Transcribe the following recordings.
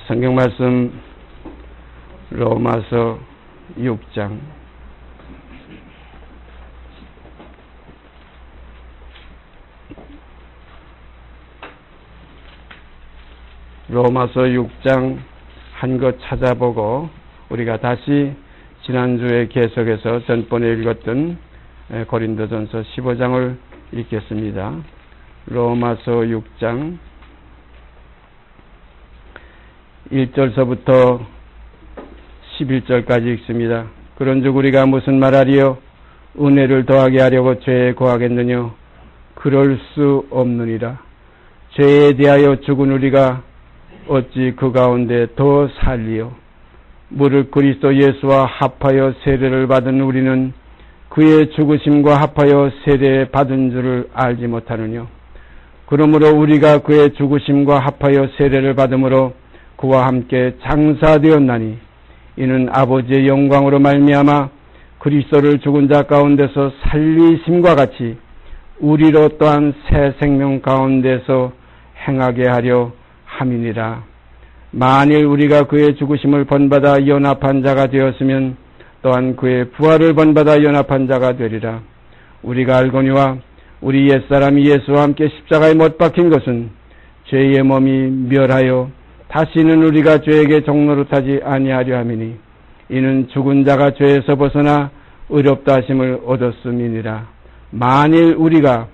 성경 말씀 로마서 6장 로마서 6장 한 것 찾아보고 우리가 다시 지난주에 계속해서 전번에 읽었던 고린도전서 15장을 읽겠습니다. 로마서 6장 1절서부터 11절까지 읽습니다. 그런즉 우리가 무슨 말하리요? 은혜를 더하게 하려고 죄에 거하겠느냐? 그럴 수 없느니라. 죄에 대하여 죽은 우리가 어찌 그 가운데 더 살리요? 무릇 그리스도 예수와 합하여 세례를 받은 우리는 그의 죽으심과 합하여 세례 받은 줄을 알지 못하느냐? 그러므로 우리가 그의 죽으심과 합하여 세례를 받음으로 그와 함께 장사되었나니 이는 아버지의 영광으로 말미암아 그리스도를 죽은 자 가운데서 살리심과 같이 우리로 또한 새 생명 가운데서 행하게 하려 함이니라. 만일 우리가 그의 죽으심을 본받아 연합한 자가 되었으면 또한 그의 부활을 본받아 연합한 자가 되리라. 우리가 알거니와 우리 옛사람이 예수와 함께 십자가에 못 박힌 것은 죄의 몸이 멸하여 다시는 우리가 죄에게 종노릇하지 아니하려 함이니 이는 죽은 자가 죄에서 벗어나 의롭다 하심을 얻었음이니라. 만일 우리가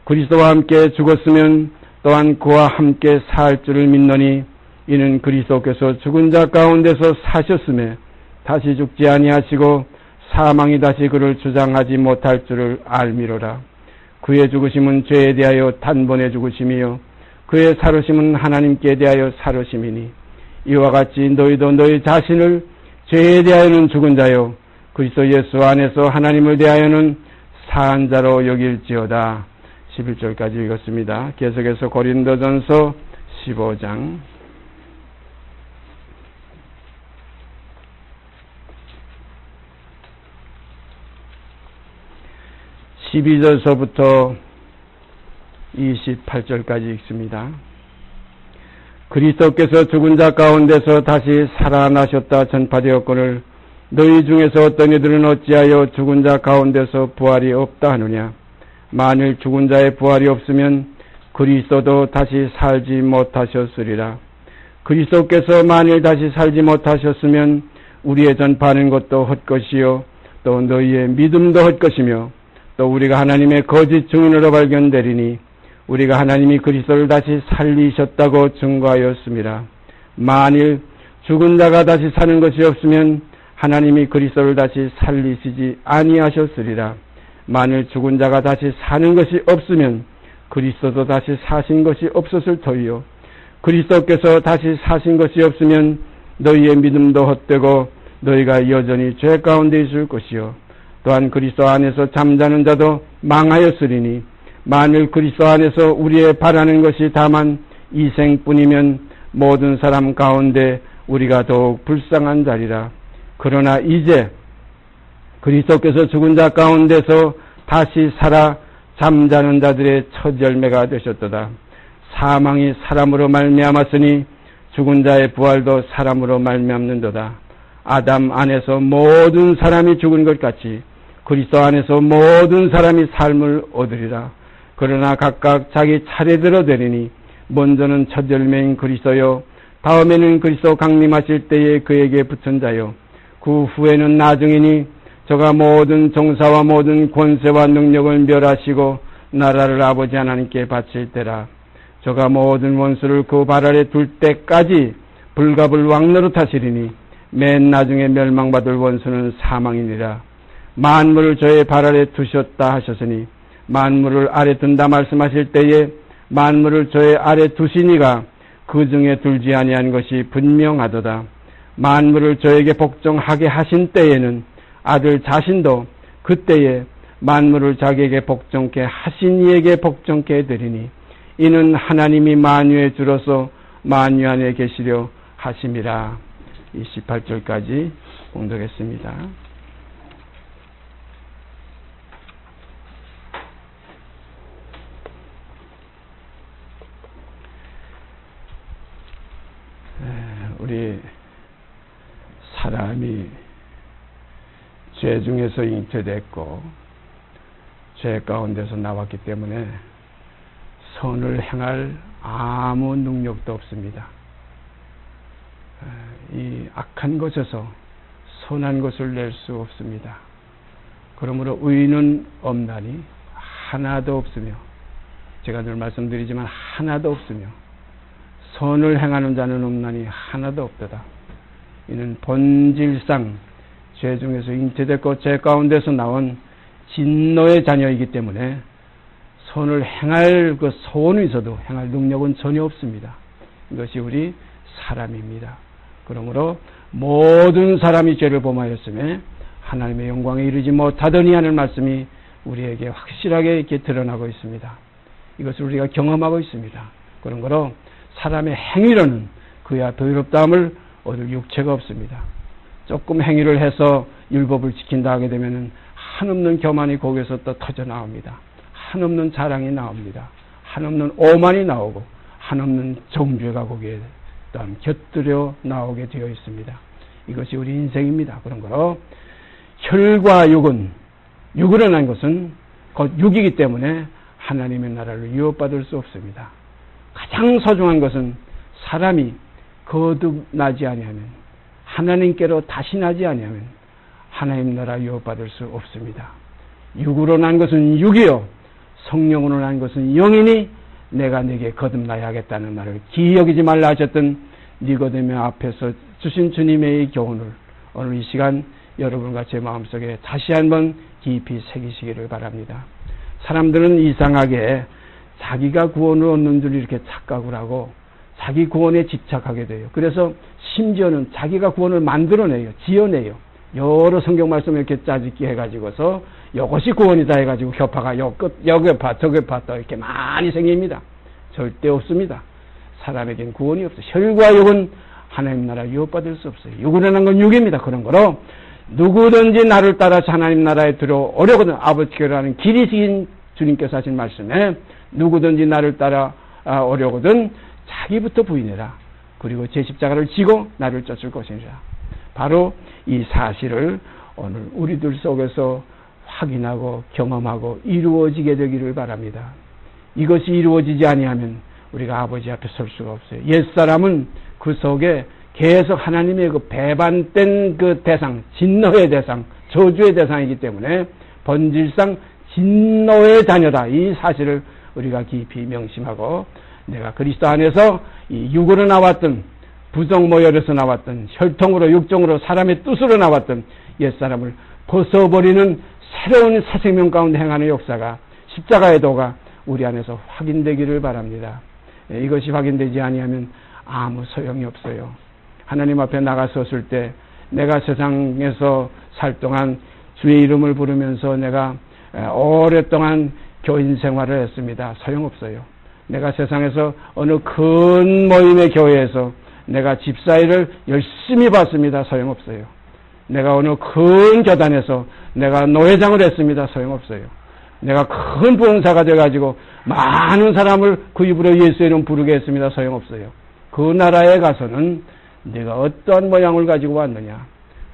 그리스도와 함께 죽었으면 또한 그와 함께 살 줄을 믿노니 이는 그리스도께서 죽은 자 가운데서 사셨음에 다시 죽지 아니하시고 사망이 다시 그를 주장하지 못할 줄을 알미로라. 그의 죽으심은 죄에 대하여 단번에 죽으심이요 그의 살으심은 하나님께 대하여 살으심이니 이와 같이 너희도 너희 자신을 죄에 대하여는 죽은 자요 그리스도 예수 안에서 하나님을 대하여는 산 자로 여길지어다. 11절까지 읽었습니다. 계속해서 고린도전서 15장 12절서부터 28절까지 읽습니다. 그리스도께서 죽은 자 가운데서 다시 살아나셨다 전파되었거늘 너희 중에서 어떤 이들은 어찌하여 죽은 자 가운데서 부활이 없다 하느냐? 만일 죽은 자의 부활이 없으면 그리스도도 다시 살지 못하셨으리라. 그리스도께서 만일 다시 살지 못하셨으면 우리의 전파하는 것도 헛것이요 또 너희의 믿음도 헛것이며 또 우리가 하나님의 거짓 증인으로 발견되리니 우리가 하나님이 그리스도를 다시 살리셨다고 증거하였습니다. 만일 죽은 자가 다시 사는 것이 없으면 하나님이 그리스도를 다시 살리시지 아니하셨으리라. 만일 죽은 자가 다시 사는 것이 없으면 그리스도도 다시 사신 것이 없었을 터이요 그리스도께서 다시 사신 것이 없으면 너희의 믿음도 헛되고 너희가 여전히 죄 가운데 있을 것이요 또한 그리스도 안에서 잠자는 자도 망하였으리니 만일 그리스도 안에서 우리의 바라는 것이 다만 이생뿐이면 모든 사람 가운데 우리가 더욱 불쌍한 자리라. 그러나 이제 그리스도께서 죽은 자 가운데서 다시 살아 잠자는 자들의 첫 열매가 되셨도다. 사망이 사람으로 말미암았으니 죽은 자의 부활도 사람으로 말미암는도다. 아담 안에서 모든 사람이 죽은 것 같이 그리스도 안에서 모든 사람이 삶을 얻으리라. 그러나 각각 자기 차례대로 되리니 먼저는 첫 열매인 그리스도요 다음에는 그리스도 강림하실 때에 그에게 붙은 자요 그 후에는 나중이니 저가 모든 정사와 모든 권세와 능력을 멸하시고 나라를 아버지 하나님께 바칠 때라. 저가 모든 원수를 그 발 아래 둘 때까지 불갑을 왕노릇하시리니 맨 나중에 멸망받을 원수는 사망이니라. 만물을 저의 발 아래 두셨다 하셨으니 만물을 아래 둔다 말씀하실 때에 만물을 저의 아래 두시니가 그 중에 둘지 아니한 것이 분명하도다. 만물을 저에게 복종하게 하신 때에는 아들 자신도 그때에 만물을 자기에게 복종케 하신 이에게 복종케 해드리니 이는 하나님이 만유의 주로서 만유 안에 계시려 하심이라. 28절까지 봉독했습니다. 우리 사람이 죄 중에서 잉태됐고 죄 가운데서 나왔기 때문에 선을 행할 아무 능력도 없습니다. 이 악한 것에서 선한 것을 낼 수 없습니다. 그러므로 의는 없나니 하나도 없으며, 제가 늘 말씀드리지만 하나도 없으며, 선을 행하는 자는 없나니 하나도 없도다. 이는 본질상 죄 중에서 잉태됐고 죄 가운데서 나온 진노의 자녀이기 때문에 선을 행할 그 소원이 있어도 행할 능력은 전혀 없습니다. 이것이 우리 사람입니다. 그러므로 모든 사람이 죄를 범하였음에 하나님의 영광에 이르지 못하더니 하는 말씀이 우리에게 확실하게 이렇게 드러나고 있습니다. 이것을 우리가 경험하고 있습니다. 그런 거로 사람의 행위로는 그야 더럽다함을 얻을 육체가 없습니다. 조금 행위를 해서 율법을 지킨다 하게 되면 한없는 교만이 거기에서 또 터져 나옵니다. 한없는 자랑이 나옵니다. 한없는 오만이 나오고 한없는 정죄가 거기에 또한 곁들여 나오게 되어 있습니다. 이것이 우리 인생입니다. 그런 거로 혈과 육은, 육으로 난 것은 곧 육이기 때문에 하나님의 나라를 유업받을 수 없습니다. 가장 소중한 것은 사람이 거듭나지 아니하면, 하나님께로 다시 나지 아니하면 하나님 나라 유업받을 수 없습니다. 육으로 난 것은 육이요 성령으로 난 것은 영이니 내가 네게 거듭나야 하겠다는 말을 기억이지 말라 하셨던 니고데모 앞에서 주신 주님의 교훈을 오늘 이 시간 여러분과 제 마음속에 다시 한번 깊이 새기시기를 바랍니다. 사람들은 이상하게 자기가 구원을 얻는 줄 이렇게 착각을 하고 자기 구원에 집착하게 돼요. 그래서 심지어는 자기가 구원을 만들어내요. 지어내요. 여러 성경 말씀을 이렇게 짜집기 해가지고서 이것이 구원이다 해가지고 교파가 여기 파 저기 파 또 이렇게 많이 생깁니다. 절대 없습니다. 사람에겐 구원이 없어요. 혈과 육은 하나님 나라 유업받을 수 없어요. 육으로 난 건 육입니다. 그런 거로 누구든지 나를 따라서 하나님 나라에 들어오려거든 아버지께로 하는 길이신 주님께서 하신 말씀에 누구든지 나를 따라 오려거든 자기부터 부인해라. 그리고 제 십자가를 지고 나를 쫓을 것이니라. 바로 이 사실을 오늘 우리들 속에서 확인하고 경험하고 이루어지게 되기를 바랍니다. 이것이 이루어지지 아니하면 우리가 아버지 앞에 설 수가 없어요. 옛사람은 그 속에 계속 하나님의 그 배반된 그 대상, 진노의 대상, 저주의 대상이기 때문에 본질상 진노의 자녀다. 이 사실을 우리가 깊이 명심하고 내가 그리스도 안에서 이 육으로 나왔던 부정 모혈에서 나왔던 혈통으로 육정으로 사람의 뜻으로 나왔던 옛사람을 벗어버리는 새로운 새 생명 가운데 행하는 역사가 십자가의 도가 우리 안에서 확인되기를 바랍니다. 이것이 확인되지 아니하면 아무 소용이 없어요. 하나님 앞에 나가섰을 때 내가 세상에서 살 동안 주의 이름을 부르면서 내가 오랫동안 교인 생활을 했습니다. 소용없어요. 내가 세상에서 어느 큰 모임의 교회에서 내가 집사일을 열심히 봤습니다. 소용없어요. 내가 어느 큰 교단에서 내가 노회장을 했습니다. 소용없어요. 내가 큰 부흥사가 돼가지고 많은 사람을 그 입으로 예수의 이름 부르게 했습니다. 소용없어요. 그 나라에 가서는 내가 어떠한 모양을 가지고 왔느냐,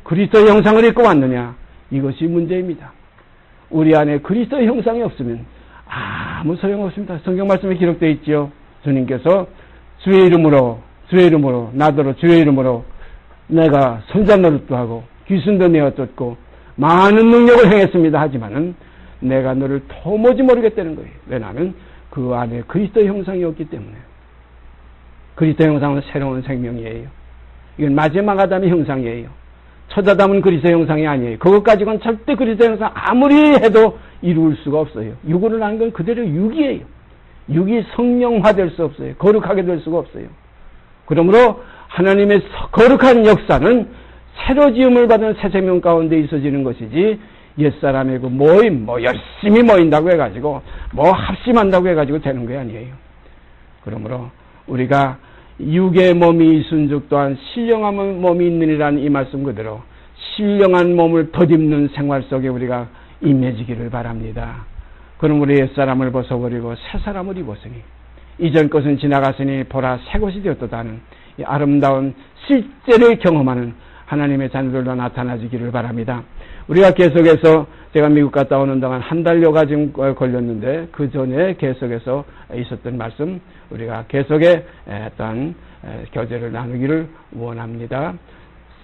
그리스도의 형상을 입고 왔느냐, 이것이 문제입니다. 우리 안에 그리스도의 형상이 없으면 아무 소용없습니다. 성경 말씀에 기록되어 있지요. 주님께서 주의 이름으로 나더러 주의 이름으로 내가 선자노릇도 하고 귀신도 내어 쫓고 많은 능력을 행했습니다. 하지만은 내가 너를 도무지 모르겠다는 거예요. 왜냐하면 그 안에 그리스도의 형상이 없기 때문에. 그리스도의 형상은 새로운 생명이에요. 이건 마지막 아담의 형상이에요. 첫 아담은 그리스도의 형상이 아니에요. 그것 가지고는 절대 그리스도의 형상 아무리 해도 이룰 수가 없어요. 육으로 난 건 그대로 육이에요. 육이 성령화될 수 없어요. 거룩하게 될 수가 없어요. 그러므로 하나님의 거룩한 역사는 새로 지음을 받은 새 생명 가운데 있어지는 것이지 옛사람의 그 모임, 열심히 모인다고 해가지고 합심한다고 해가지고 되는 게 아니에요. 그러므로 우리가 육의 몸이 있은즉 또한 신령한 몸이 있느니라는 이 말씀 그대로 신령한 몸을 덧입는 생활 속에 우리가 임해지기를 바랍니다. 그럼 우리 옛사람을 벗어버리고 새 사람을 입었으니 이전 것은 지나갔으니 보라 새 것이 되었도다는 이 아름다운 실제를 경험하는 하나님의 자녀들로 나타나지기를 바랍니다. 우리가 계속해서 제가 미국 갔다 오는 동안 한 달여가 지금 걸렸는데 그 전에 계속해서 있었던 말씀 우리가 계속해 어떤 교제를 나누기를 원합니다.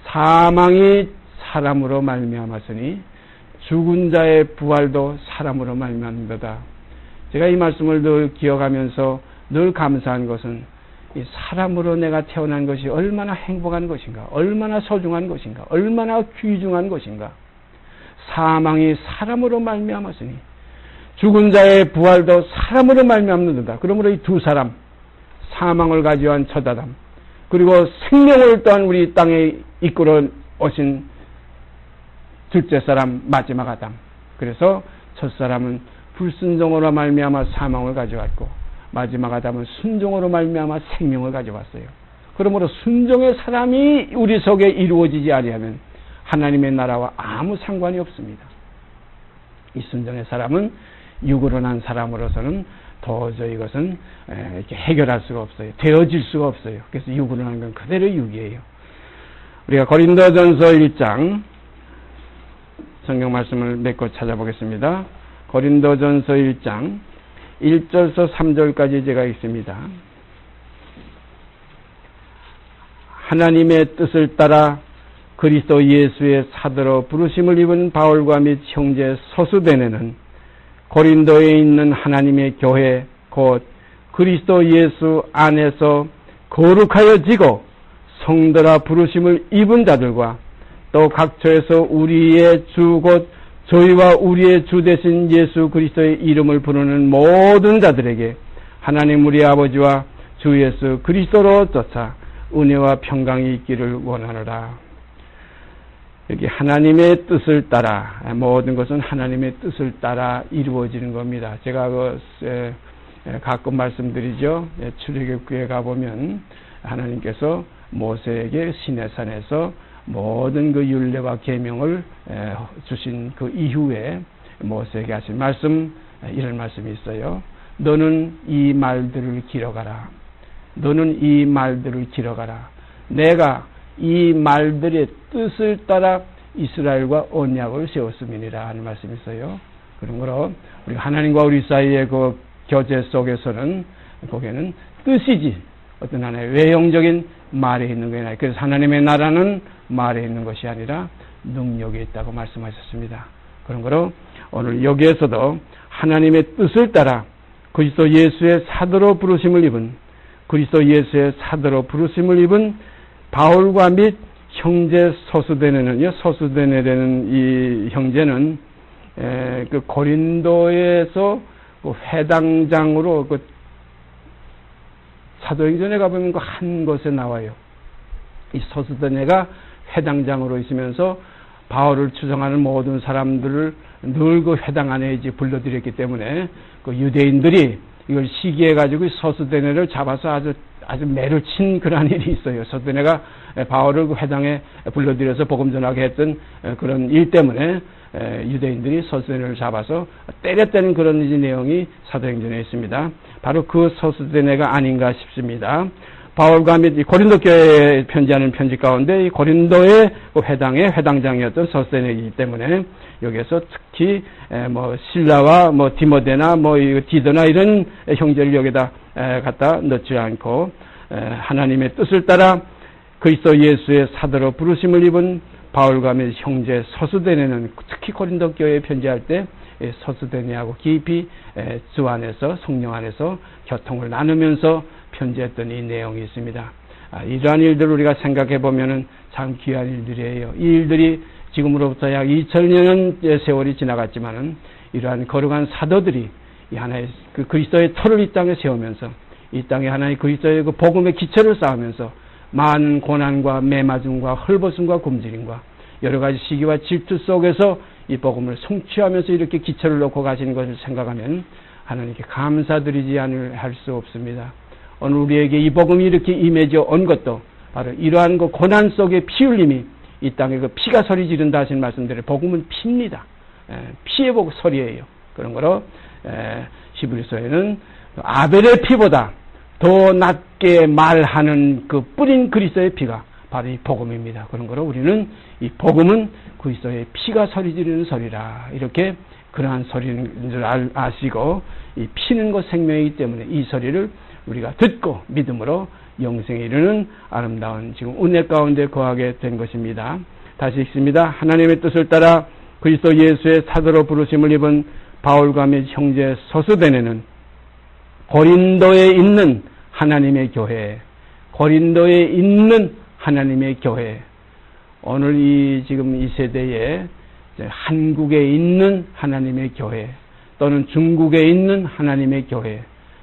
사망이 사람으로 말미암았으니 죽은 자의 부활도 사람으로 말미암는도다. 제가 이 말씀을 늘 기억하면서 늘 감사한 것은 이 사람으로 내가 태어난 것이 얼마나 행복한 것인가, 얼마나 소중한 것인가, 얼마나 귀중한 것인가. 사망이 사람으로 말미암았으니 죽은 자의 부활도 사람으로 말미암는도다. 그러므로 이 두 사람, 사망을 가져온 첫 아담, 그리고 생명을 또한 우리 땅에 이끌어 오신 둘째 사람 마지막 아담. 그래서 첫 사람은 불순종으로 말미암아 사망을 가져왔고 마지막 아담은 순종으로 말미암아 생명을 가져왔어요. 그러므로 순종의 사람이 우리 속에 이루어지지 아니하면 하나님의 나라와 아무 상관이 없습니다. 이 순종의 사람은 육으로 난 사람으로서는 도저히 이것은 이렇게 해결할 수가 없어요. 되어질 수가 없어요. 그래서 육으로 난 건 그대로 육이에요. 우리가 고린도전서 1장 성경 말씀을 몇 곳 찾아보겠습니다. 고린도전서 1장 1절에서 3절까지 제가 읽습니다. 하나님의 뜻을 따라 그리스도 예수의 사도로 부르심을 입은 바울과 및 형제 소수대네는 고린도에 있는 하나님의 교회 곧 그리스도 예수 안에서 거룩하여 지고 성도라 부르심을 입은 자들과 또 각처에서 우리의 주 곧 저희와 우리의 주 되신 예수 그리스도의 이름을 부르는 모든 자들에게 하나님 우리 아버지와 주 예수 그리스도로 쫓아 은혜와 평강이 있기를 원하노라. 여기 하나님의 뜻을 따라 모든 것은 하나님의 뜻을 따라 이루어지는 겁니다. 제가 가끔 말씀드리죠. 출애굽기에 가보면 하나님께서 모세에게 시내산에서 모든 그 율례와 계명을 주신 그 이후에 모세에게 하신 말씀, 이런 말씀이 있어요. 너는 이 말들을 기록하라. 너는 이 말들을 기록하라. 내가 이 말들의 뜻을 따라 이스라엘과 언약을 세웠음이니라 하는 말씀이 있어요. 그러므로 우리 하나님과 우리 사이의 그 교제 속에서는 거기에는 뜻이지 어떤 하나의 외형적인 말에 있는 게 아니라, 그래서 하나님의 나라는 말에 있는 것이 아니라 능력에 있다고 말씀하셨습니다. 그러므로 오늘 여기에서도 하나님의 뜻을 따라 그리스도 예수의 사도로 부르심을 입은 그리스도 예수의 사도로 부르심을 입은 바울과 및 형제 소수대네는요. 소수대네라는 이 형제는 그 고린도에서 그 회당장으로 그 사도행전에 가보면 그 한 곳에 나와요. 이 소수대네가 회당장으로 있으면서 바울을 추종하는 모든 사람들을 늘 그 회당 안에 이제 불러들였기 때문에 그 유대인들이 이걸 시기해가지고 소수대네를 잡아서 아주 매를 친 그런 일이 있어요. 소수대네가 바울을 그 회당에 불러들여서 복음 전하게 했던 그런 일 때문에 유대인들이 소수대네를 잡아서 때렸다는 그런 내용이 사도행전에 있습니다. 바로 그 소수대네가 아닌가 싶습니다. 바울과 및 고린도 교회에 편지하는 편지 가운데 이 고린도의 그 회당의 회당장이었던 소수대네이기 때문에 여기에서 특히 뭐 실라와 뭐 디모데나 뭐 디도나 이런 형제를 여기다 갖다 넣지 않고 하나님의 뜻을 따라 그리스도 예수의 사도로 부르심을 입은 바울과 및 형제 소수대네는 특히 고린도 교회에 편지할 때 소수대네하고 깊이 주 안에서 성령 안에서 교통을 나누면서 편지했던 이 내용이 있습니다. 이러한 일들을 우리가 생각해 보면은 참 귀한 일들이에요. 이 일들이 지금으로부터 약 2000년 세월이 지나갔지만은 이러한 거룩한 사도들이 이 하나의 그 그리스도의 터를 이 땅에 세우면서 이 땅에 하나의 그리스도의 그 복음의 기초를 쌓으면서 많은 고난과 매맞음과 헐벗음과 굶주림과 여러 가지 시기와 질투 속에서 이 복음을 성취하면서 이렇게 기초를 놓고 가시는 것을 생각하면 하나님께 감사드리지 않을 할 수 없습니다. 오늘 우리에게 이 복음이 이렇게 임해져 온 것도 바로 이러한 그 고난 속의 피 흘림이 이 땅에 그 피가 소리 지른다 하신 말씀대로 복음은 피입니다. 피의 복 소리예요. 그런 거로 히브리서에는 아벨의 피보다 더 낮게 말하는 그 뿌린 그리스도의 피가 바로 이 복음입니다. 그런 거로 우리는 이 복음은 그리스도의 피가 소리 지르는 소리라, 이렇게 그러한 소리인 줄 아시고, 이 피는 것 생명이기 때문에 이 소리를 우리가 듣고 믿음으로 영생에 이르는 아름다운 지금 은혜 가운데 거하게 된 것입니다. 다시 읽습니다. 하나님의 뜻을 따라 그리스도 예수의 사도로 부르심을 입은 바울과 및 형제 소스데네는 고린도에 있는 하나님의 교회, 고린도에 있는 하나님의 교회, 오늘 지금 이 세대에 한국에 있는 하나님의 교회, 또는 중국에 있는 하나님의 교회,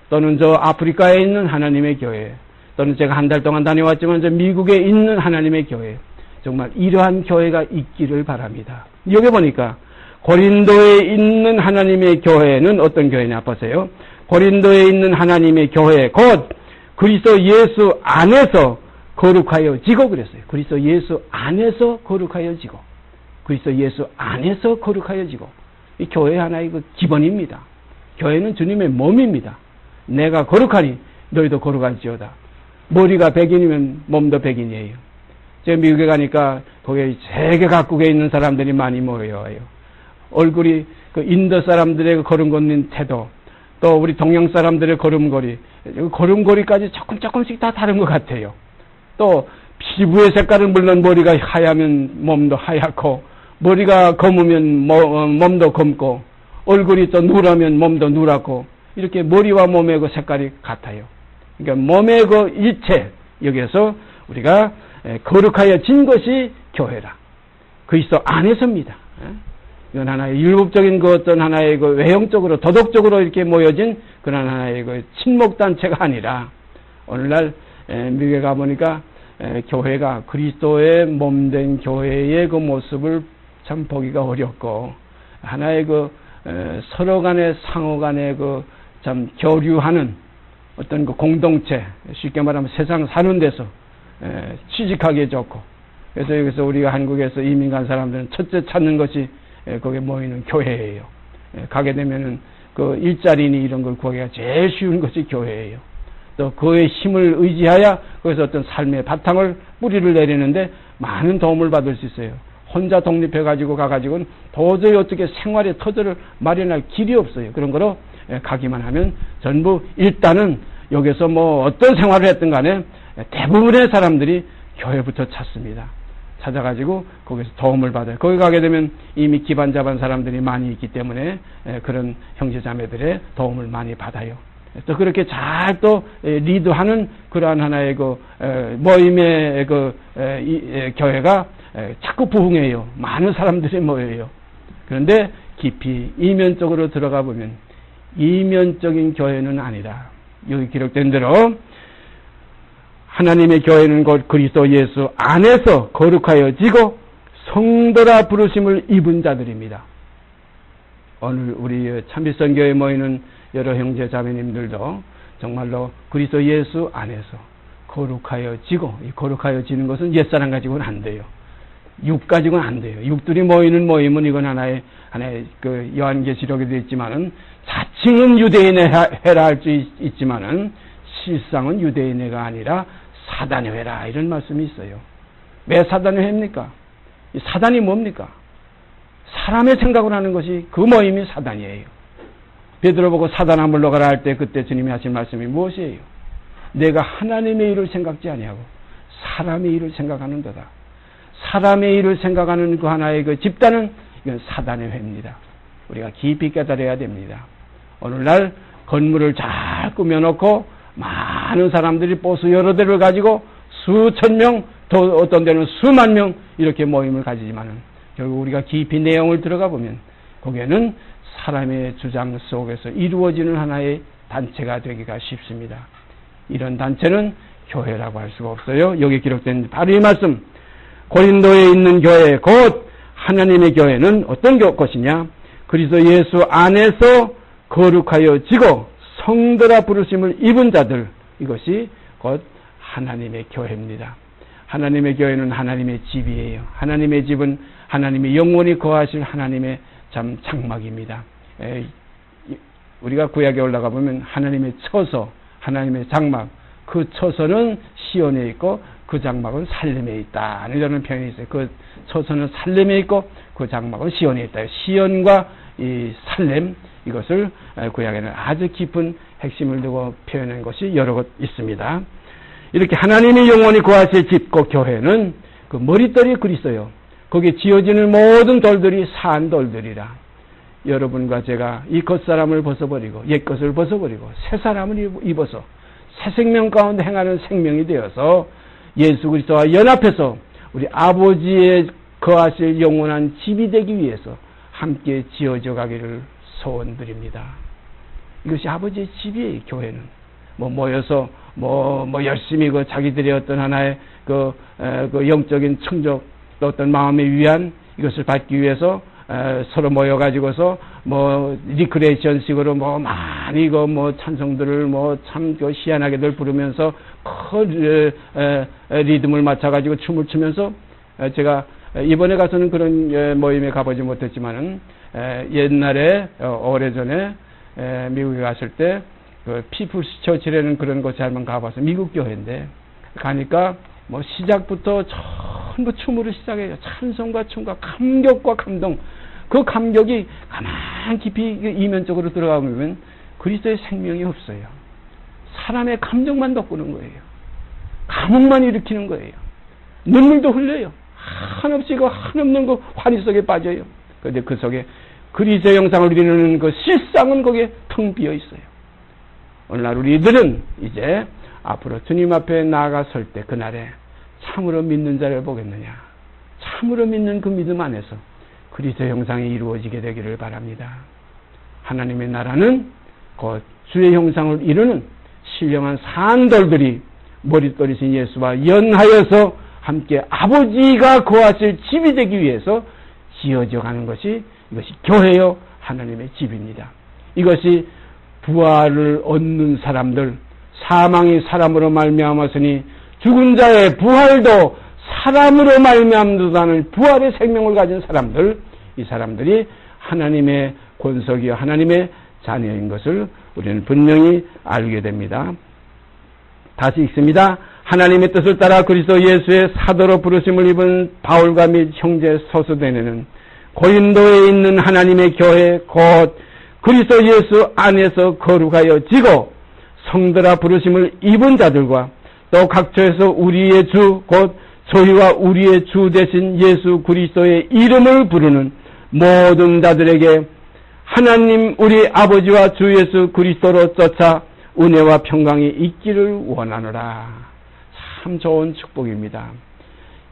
또는 저 아프리카에 있는 하나님의 교회, 또는 제가 한 달 동안 다녀왔지만 저 미국에 있는 하나님의 교회, 정말 이러한 교회가 있기를 바랍니다. 여기 보니까 고린도에 있는 하나님의 교회는 어떤 교회냐 보세요. 고린도에 있는 하나님의 교회, 곧 그리스도 예수 안에서 거룩하여 지고 그랬어요. 그리스도 예수 안에서 거룩하여 지고, 그리스도 예수 안에서 거룩하여 지고, 이 교회 하나의 그 기본입니다. 교회는 주님의 몸입니다. 내가 거룩하니 너희도 거룩할지어다. 머리가 백인이면 몸도 백인이에요. 제가 미국에 가니까 거기에 세계 각국에 있는 사람들이 많이 모여요. 얼굴이 그 인도 사람들의 그 걸음 걷는 태도, 또 우리 동양 사람들의 걸음걸이, 걸음걸이까지 조금씩 다 다른 것 같아요. 또 피부의 색깔은 물론 머리가 하얗면 몸도 하얗고, 머리가 검으면 몸도 검고, 얼굴이 또 누라면 몸도 누렇고, 이렇게 머리와 몸의 그 색깔이 같아요. 그러니까 몸의 그 일체, 여기에서 우리가 거룩하여 진 것이 교회라. 그리스도 안에서입니다. 이건 하나의 율법적인 그 어떤 하나의 그 외형적으로 도덕적으로 이렇게 모여진 그런 하나의 그 친목단체가 아니라, 오늘날 미국에 가보니까 교회가 그리스도의 몸된 교회의 그 모습을 참 보기가 어렵고, 하나의 그 서로 간의 상호 간의 그 참 교류하는 어떤 그 공동체, 쉽게 말하면 세상 사는 데서 취직하기 좋고, 그래서 여기서 우리가 한국에서 이민 간 사람들은 첫째 찾는 것이 거기에 모이는 교회예요. 가게 되면은 그 일자리니 이런 걸 구하기가 제일 쉬운 것이 교회예요. 또 그의 힘을 의지하여 거기서 어떤 삶의 바탕을 뿌리를 내리는데 많은 도움을 받을 수 있어요. 혼자 독립해가지고 가가지고는 도저히 어떻게 생활의 터전을 마련할 길이 없어요. 그런 거로 가기만 하면 전부 일단은 여기서 뭐 어떤 생활을 했든 간에 대부분의 사람들이 교회부터 찾습니다. 찾아가지고 거기서 도움을 받아요. 거기 가게 되면 이미 기반 잡은 사람들이 많이 있기 때문에 그런 형제자매들의 도움을 많이 받아요. 또 그렇게 잘 또 리드하는 그러한 하나의 그 모임의 그 교회가 자꾸 부흥해요. 많은 사람들이 모여요. 그런데 깊이 이면적으로 들어가 보면 이면적인 교회는 아니다. 여기 기록된 대로 하나님의 교회는 곧 그리스도 예수 안에서 거룩하여 지고 성도라 부르심을 입은 자들입니다. 오늘 우리 참빛선교에 모이는 여러 형제 자매님들도 정말로 그리스도 예수 안에서 거룩하여 지고, 이 거룩하여 지는 것은 옛사람 가지고는 안 돼요. 육 가지고는 안 돼요. 육들이 모이는 모임은 이건 하나의 그 요한계시록에 되어 있지만은, 자칭은 유대인의 회라 할 수 있지만은 실상은 유대인회가 아니라 사단의 회라, 이런 말씀이 있어요. 왜 사단의 회입니까? 이 사단이 뭡니까? 사람의 생각을 하는 것이 그 모임이 사단이에요. 베드로 보고 사단아 물러가라 할 때 그때 주님이 하신 말씀이 무엇이에요? 내가 하나님의 일을 생각지 아니하고 사람의 일을 생각하는 거다. 사람의 일을 생각하는 그 하나의 그 집단은 이건 사단의 회입니다. 우리가 깊이 깨달아야 됩니다. 오늘날 건물을 잘 꾸며놓고 많은 사람들이 버스 여러 대를 가지고 수천 명, 또 어떤 데는 수만 명 이렇게 모임을 가지지만은 결국 우리가 깊이 내용을 들어가 보면 거기에는 사람의 주장 속에서 이루어지는 하나의 단체가 되기가 쉽습니다. 이런 단체는 교회라고 할 수가 없어요. 여기 기록된 바로 이 말씀, 고린도에 있는 교회 곧 하나님의 교회는 어떤 것이냐? 그리스도 예수 안에서 거룩하여 지고 성도라 부르심을 입은 자들, 이것이 곧 하나님의 교회입니다. 하나님의 교회는 하나님의 집이에요. 하나님의 집은 하나님의 영원히 거하실 하나님의 참 장막입니다. 우리가 구약에 올라가 보면 하나님의 처소, 하나님의 장막, 그 처소는 시온에 있고 그 장막은 살렘에 있다. 이런 표현이 있어요. 그 처소는 살렘에 있고 그 장막은 시온에 있다. 시온과 이 살렘, 이것을 구약에는 아주 깊은 핵심을 두고 표현한 것이 여러 곳 있습니다. 이렇게 하나님의 영원히 거하실 집, 그 교회는 그 머릿돌이 그리스도요. 거기에 지어지는 모든 돌들이 산 돌들이라. 여러분과 제가 이 겉사람을 벗어버리고 옛것을 벗어버리고 새 사람을 입어서 새 생명 가운데 행하는 생명이 되어서 예수 그리스도와 연합해서 우리 아버지의 거하실 영원한 집이 되기 위해서 함께 지어져 가기를 소원드립니다. 이것이 아버지의 집이에요. 교회는 모여서 열심히 그 자기들의 어떤 하나의 그 영적인 충족, 또 어떤 마음의 위안, 이것을 받기 위해서 서로 모여가지고서 리크레이션식으로 많이 찬송들을 참 희한하게들 부르면서 큰 리듬을 맞춰가지고 춤을 추면서, 제가 이번에 가서는 그런 모임에 가보지 못했지만은 옛날에 오래전에 미국에 갔을 때 그 피플스 처치라는 그런 곳에 한번 가봐서, 미국 교회인데 가니까 시작부터 전부 춤으로 시작해요. 찬송과 춤과 감격과 감동. 그 감격이 가만 깊이 이면적으로 들어가면 그리스도의 생명이 없어요. 사람의 감정만 돋구는 거예요. 감흥만 일으키는 거예요. 눈물도 흘려요. 한없이 한없는 그 환희 속에 빠져요. 그런데 그 속에 그리스도의 형상을 이루는 그 실상은 거기에 텅 비어 있어요. 오늘날 우리들은 이제 앞으로 주님 앞에 나아가 설 때 그날에 참으로 믿는 자를 보겠느냐. 참으로 믿는 그 믿음 안에서 그리스도의 형상이 이루어지게 되기를 바랍니다. 하나님의 나라는 곧 주의 형상을 이루는 신령한 산돌들이 머릿돌이신 예수와 연하여서 함께 아버지가 거하실 집이 되기 위해서 지어져 가는 것이, 이것이 교회요 하나님의 집입니다. 이것이 부활을 얻는 사람들, 사망이 사람으로 말미암았으니 죽은 자의 부활도 사람으로 말미암는다는 부활의 생명을 가진 사람들, 이 사람들이 하나님의 권속이요 하나님의 자녀인 것을 우리는 분명히 알게 됩니다. 다시 읽습니다. 하나님의 뜻을 따라 그리스도 예수의 사도로 부르심을 입은 바울과 및 형제 서수대네는 고린도에 있는 하나님의 교회 곧 그리스도 예수 안에서 거룩하여 지고 성도라 부르심을 입은 자들과 또 각처에서 우리의 주 곧 저희와 우리의 주 되신 예수 그리스도의 이름을 부르는 모든 자들에게 하나님 우리 아버지와 주 예수 그리스도로 쫓아 은혜와 평강이 있기를 원하노라. 참 좋은 축복입니다.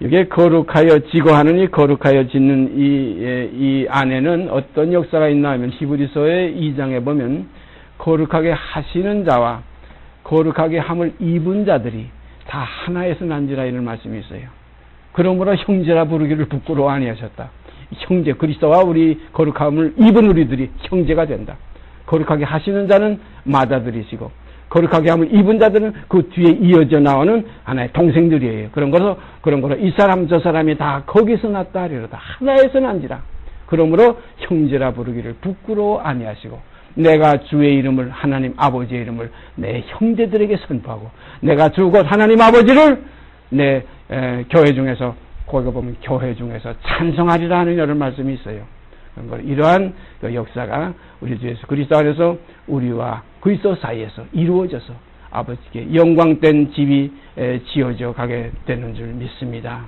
이게 거룩하여 지고 하는 이 거룩하여 짓는 이 안에는 어떤 역사가 있나 하면 히브리서의 2장에 보면 거룩하게 하시는 자와 거룩하게 함을 입은 자들이 다 하나에서 난지라 이런 말씀이 있어요. 그러므로 형제라 부르기를 부끄러워 아니하셨다. 형제, 그리스도와 우리 거룩함을 입은 우리들이 형제가 된다. 거룩하게 하시는 자는 맏아들이시고 거룩하게 함을 입은 자들은 그 뒤에 이어져 나오는 하나의 동생들이에요. 그런 거로 이 사람 저 사람이 다 거기서 났다 하리로다. 하나에서 난지라. 그러므로 형제라 부르기를 부끄러워 아니하시고 내가 주의 이름을, 하나님 아버지의 이름을 내 형제들에게 선포하고 내가 주 곧 하나님 아버지를 내 교회 중에서, 거기 보면 교회 중에서 찬송하리라 하는 이런 말씀이 있어요. 이러한 그 역사가 우리 주 예수 그리스도 안에서 우리와 그리스도 사이에서 이루어져서 아버지께 영광된 집이 지어져 가게 되는 줄 믿습니다.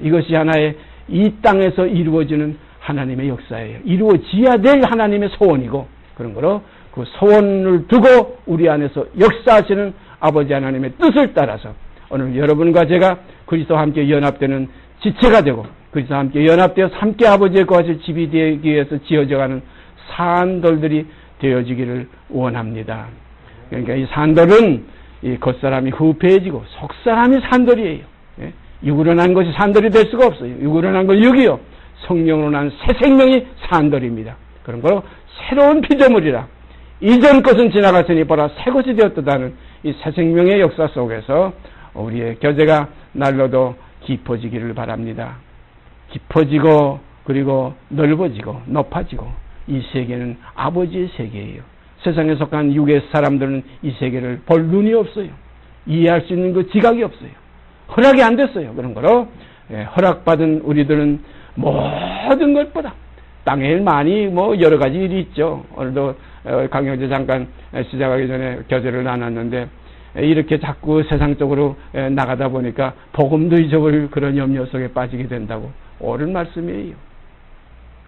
이것이 하나의 이 땅에서 이루어지는 하나님의 역사예요. 이루어져야 될 하나님의 소원이고, 그런 거로 그 소원을 두고 우리 안에서 역사하시는 아버지 하나님의 뜻을 따라서 오늘 여러분과 제가 그리스도와 함께 연합되는 지체가 되고 그리스도와 함께 연합되어서 함께 아버지의 거하실 집이 되기 위해서 지어져가는 산돌들이 되어지기를 원합니다. 그러니까 이 산돌은 이 겉사람이 후패해지고 속사람이 산돌이에요. 육으로 난 것이 산돌이 될 수가 없어요. 육으로 난 건 육이요, 성령으로 난 새 생명이 산돌입니다. 그런 거로 새로운 피조물이라 이전 것은 지나갔으니 보라 새 것이 되었다는 이 새 생명의 역사 속에서 우리의 교제가 날로도 깊어지기를 바랍니다. 깊어지고 그리고 넓어지고 높아지고, 이 세계는 아버지의 세계예요. 세상에 속한 육의 사람들은 이 세계를 볼 눈이 없어요. 이해할 수 있는 그 지각이 없어요. 허락이 안 됐어요. 그런 거로 허락받은 우리들은 모든 것보다 땅에 많이 여러 가지 일이 있죠. 오늘도 강영재 잠깐 시작하기 전에 교제를 나눴는데 이렇게 자꾸 세상 쪽으로 나가다 보니까 복음도 잊어버릴 그런 염려 속에 빠지게 된다고 옳은 말씀이에요.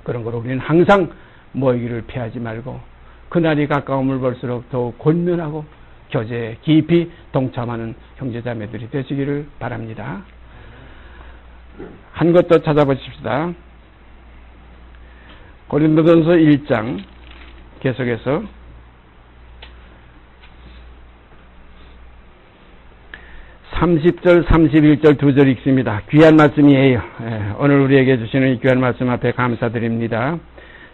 그런 걸 우리는 항상 모이기를 피하지 말고 그날이 가까움을 볼수록 더욱 권면하고 교제에 깊이 동참하는 형제자매들이 되시기를 바랍니다. 한 것 더 찾아보십시다. 고린도전서 1장 계속해서 30절 31절 두 절 읽습니다. 귀한 말씀이에요. 오늘 우리에게 주시는 이 귀한 말씀 앞에 감사드립니다.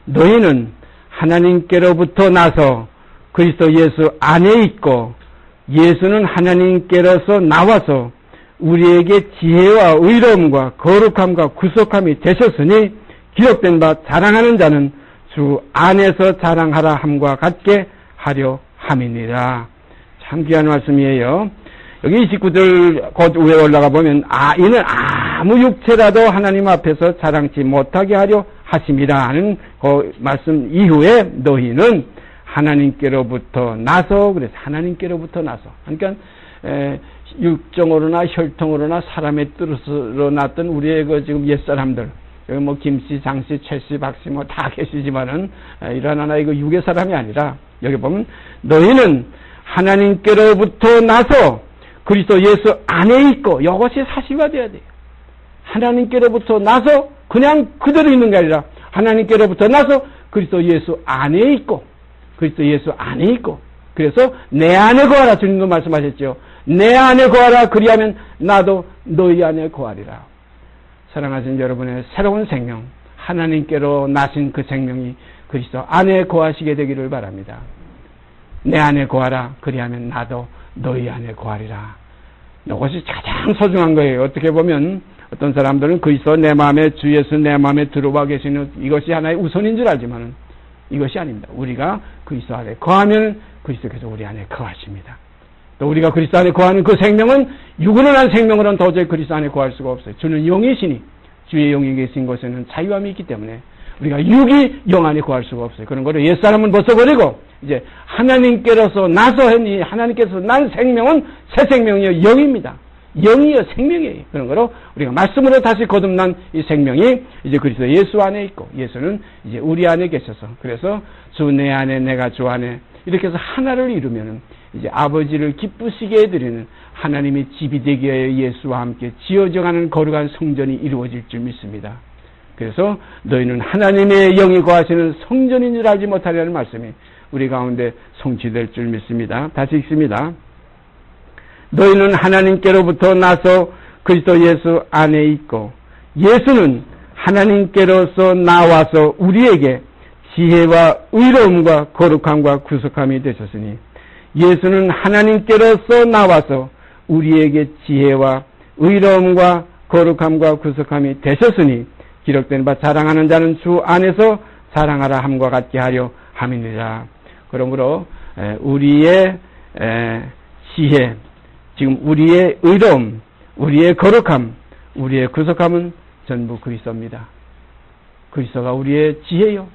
너희는 하나님께로부터 나서 그리스도 예수 안에 있고 예수는 하나님께로서 나와서 우리에게 지혜와 의로움과 거룩함과 구속함이 되셨으니 기록된 바 자랑하는 자는 주 안에서 자랑하라 함과 같게 하려 함이니라. 참 귀한 말씀이에요. 여기 29절 곧 위에 올라가 보면 이는 아무 육체라도 하나님 앞에서 자랑치 못하게 하려 하심이라 하는 그 말씀 이후에 너희는 하나님께로부터 나서 그래서 하나님께로부터 나서 그러니까 육정으로나 혈통으로나 사람의 뜻으로 났던 우리의 그 지금 옛사람들 여기 김씨, 장씨, 최씨, 박씨 다 계시지만은 이런 하나 이거 육의 사람이 아니라 여기 보면 너희는 하나님께로부터 나서 그리스도 예수 안에 있고 이것이 사실화돼야 돼요. 하나님께로부터 나서 그냥 그대로 있는 게 아니라 하나님께로부터 나서 그리스도 예수 안에 있고 그리스도 예수 안에 있고 그래서 내 안에 거하라 주님도 말씀하셨죠. 내 안에 거하라 그리하면 나도 너희 안에 거하리라. 사랑하신 여러분의 새로운 생명 하나님께로 나신 그 생명이 그리스도 안에 거하시게 되기를 바랍니다. 내 안에 거하라 그리하면 나도 너희 안에 거하리라. 이것이 가장 소중한 거예요. 어떻게 보면 어떤 사람들은 그리스도 내 마음에 주 예수 내 마음에 들어와 계시는 이것이 하나의 우선인 줄 알지만 이것이 아닙니다. 우리가 그리스도 안에 거하면 그리스도께서 우리 안에 거하십니다. 또 우리가 그리스도 안에 거하는 그 생명은 육으로 난 생명으로는 도저히 그리스도 안에 거할 수가 없어요. 주는 영이시니 주의 영이 계신 곳에는 자유함이 있기 때문에 우리가 육이 영 안에 거할 수가 없어요. 그런 거를 옛사람은 벗어버리고 이제 하나님께로서 나서 했니 하나님께서 난 생명은 새 생명이요 영입니다. 영이요 생명이에요. 그런 거로 우리가 말씀으로 다시 거듭난 이 생명이 이제 그리스도 예수 안에 있고 예수는 이제 우리 안에 계셔서 그래서 주 내 안에 내가 주 안에 이렇게 해서 하나를 이루면은 이제 아버지를 기쁘시게 해드리는 하나님의 집이 되게 하여 예수와 함께 지어져가는 거룩한 성전이 이루어질 줄 믿습니다. 그래서 너희는 하나님의 영이 거하시는 성전인 줄 알지 못하려는 말씀이 우리 가운데 성취될 줄 믿습니다. 다시 읽습니다. 너희는 하나님께로부터 나서 그리스도 예수 안에 있고 예수는 하나님께로서 나와서 우리에게 지혜와 의로움과 거룩함과 구속함이 되셨으니 예수는 하나님께로서 나와서 우리에게 지혜와 의로움과 거룩함과 구속함이 되셨으니 기록된 바 자랑하는 자는 주 안에서 자랑하라 함과 같게 하려 함이니라. 그러므로 우리의 지혜, 지금 우리의 의로움, 우리의 거룩함, 우리의 구속함은 전부 그리스도입니다. 그리스도가 우리의 지혜요,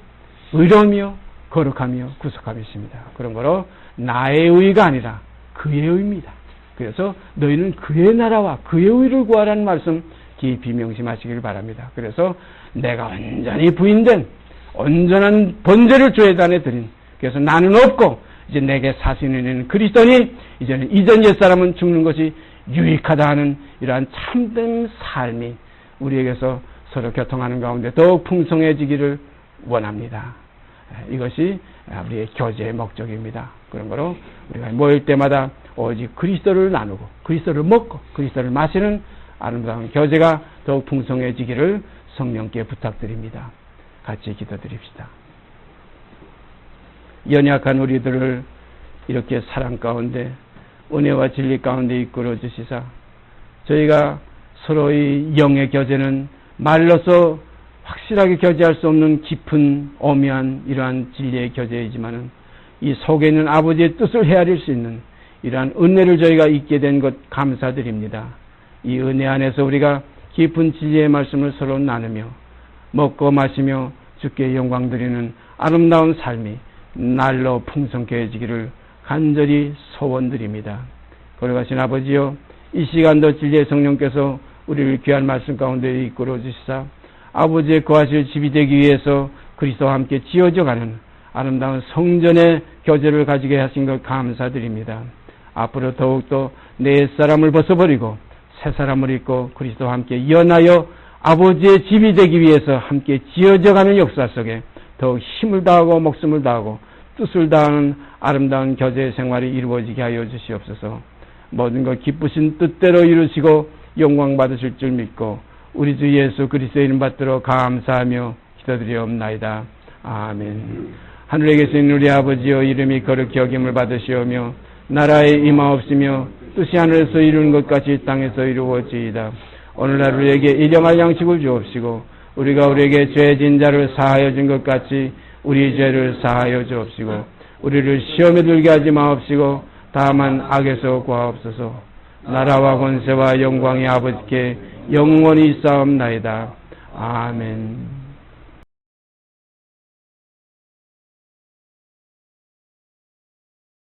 의로움이요, 거룩함이요, 구속함이십니다. 그런 거로 나의 의가 아니라 그의 의입니다. 그래서 너희는 그의 나라와 그의 의를 구하라는 말씀 깊이 명심하시길 바랍니다. 그래서 내가 완전히 부인된 온전한 번제를 주의 단에 드린 그래서 나는 없고 이제 내게 사신이 있는 그리스도니 이제는 이전 옛사람은 죽는 것이 유익하다 하는 이러한 참된 삶이 우리에게서 서로 교통하는 가운데 더욱 풍성해지기를 원합니다. 이것이 우리의 교제의 목적입니다. 그런 거로 우리가 모일 때마다 오직 그리스도를 나누고 그리스도를 먹고 그리스도를 마시는 아름다운 교제가 더욱 풍성해지기를 성령께 부탁드립니다. 같이 기도드립시다. 연약한 우리들을 이렇게 사랑 가운데 은혜와 진리 가운데 이끌어 주시사 저희가 서로의 영의 교제는 말로서 확실하게 교제할 수 없는 깊은 오묘한 이러한 진리의 교제이지만은 이 속에 있는 아버지의 뜻을 헤아릴 수 있는 이러한 은혜를 저희가 잊게 된 것 감사드립니다. 이 은혜 안에서 우리가 깊은 진리의 말씀을 서로 나누며 먹고 마시며 주께 영광 드리는 아름다운 삶이 날로 풍성케 해지기를 간절히 소원드립니다. 거룩하신 아버지여, 이 시간도 진리의 성령께서 우리를 귀한 말씀 가운데 이끌어 주시사 아버지의 거하실 집이 되기 위해서 그리스도와 함께 지어져가는 아름다운 성전의 교제를 가지게 하신 것 감사드립니다. 앞으로 더욱더 내 옛사람을 벗어버리고 새 사람을 입고 그리스도와 함께 연하여 아버지의 집이 되기 위해서 함께 지어져가는 역사 속에 더욱 힘을 다하고 목숨을 다하고 뜻을 다하는 아름다운 교제의 생활이 이루어지게 하여 주시옵소서. 모든 것 기쁘신 뜻대로 이루시고 영광 받으실 줄 믿고 우리 주 예수 그리스도의 이름 받들어 감사하며 기도드리옵나이다. 아멘. 하늘에 계신 우리 아버지여, 이름이 거룩히 여김을 받으시오며 나라에 임하옵시며 뜻이 하늘에서 이루는 것 같이 땅에서 이루어지이다. 오늘날 우리에게 일용할 양식을 주옵시고 우리가 우리에게 죄진 자를 사하여 준 것 같이 우리 죄를 사하여 주옵시고 우리를 시험에 들게 하지 마옵시고 다만 악에서 구하옵소서. 나라와 권세와 영광이 아버지께 영원히 있사옵나이다. 아멘.